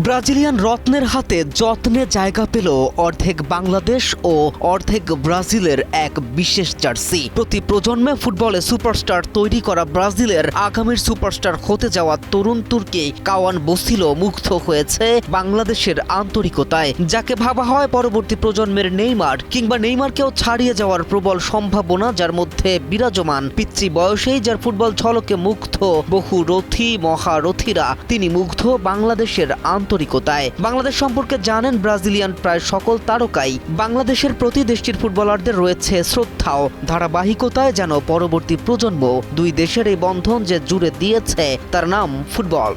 Brazilian রত্নের হাতে যত্নে জায়গা পেল অর্ধেক বাংলাদেশ ও অর্ধেক ব্রাজিলের এক বিশেষ জার্সি। প্রতি প্রজন্মে ফুটবলে সুপারস্টার তৈরি করা ব্রাজিলের আগামীর সুপারস্টার হতে যাওয়া তরুণ তুর্কি কাওয়ান বসিলো মুগ্ধ হয়েছে বাংলাদেশের আন্তরিকতায়। যাকে ভাবা হয় পরবর্তী প্রজন্মের নেইমার কিংবা নেইমারকেও ছাড়িয়ে যাওয়ার প্রবল সম্ভাবনা যার মধ্যে বিরাজমান। পিচ্চি বয়সেই যার ফুটবল ঝলকে মুগ্ধ বহু রথী মহারথীরা, তিনি মুগ্ধ বাংলাদেশের আন্তরিকতায়। বাংলাদেশ সম্পর্কে জানেন ব্রাজিলিয়ান প্রায় সকল তারকাই। বাংলাদেশের প্রতি দেশটির ফুটবলারদের রয়েছে শ্রদ্ধাও ধারাবাহিকতায় যেন পরবর্তী প্রজন্ম। দুই দেশের এই বন্ধন যে জুড়ে দিয়েছে তার নাম ফুটবল।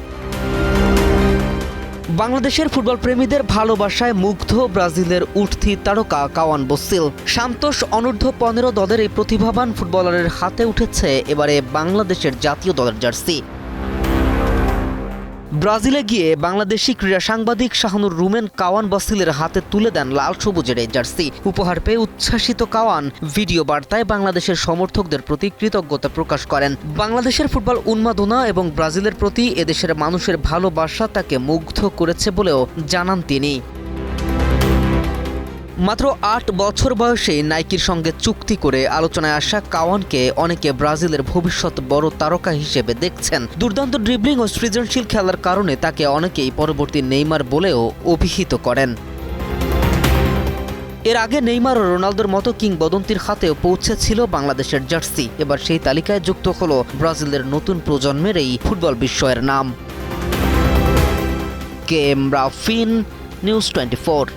বাংলাদেশের ফুটবল প্রেমীদের ভালোবাসায় মুগ্ধ ব্রাজিলের উঠতি তারকা কাওয়ান বসিল। সান্তোস অনূর্ধ্ব-15 দলের এই প্রতিভাবান ফুটবলারের হাতে উঠেছে এবারে বাংলাদেশের জাতীয় দলের জার্সি। ব্রাজিলে গিয়ে বাংলাদেশি ক্রীড়া সাংবাদিক শাহানুর রুমেন কাওয়ান বসিলের হাতে তুলে দেন লাল সবুজের এই জার্সি। উপহার পেয়ে উচ্ছ্বাসিত কাওয়ান ভিডিও বার্তায় বাংলাদেশের সমর্থকদের প্রতি কৃতজ্ঞতা প্রকাশ করেন। বাংলাদেশের ফুটবল উন্মাদনা এবং ব্রাজিলের প্রতি এদেশের মানুষের ভালোবাসা তাকে মুগ্ধ করেছে বলেও জানান তিনি। মাত্র 8 বছর বয়সে নাইকির সঙ্গে চুক্তি করে আলোচনায় আসা কাওয়ানকে অনেকে ব্রাজিলের ভবিষ্যৎ বড় তারকা হিসেবে দেখছেন। দুর্দান্ত ড্রিবলিং ও সৃজনশীল খেলার কারণে তাকে অনেকেই পরবর্তী নেইমার বলেও অভিহিত করেন। এর আগে নেইমার ও রোনালদোর মতো কিংবদন্তির হাতেও পৌঁছেছিল বাংলাদেশের জার্সি। এবার সেই তালিকায় যুক্ত হল ব্রাজিলের নতুন প্রজন্মের এই ফুটবল বিস্ময়ের নাম। K M Rafin, news 24।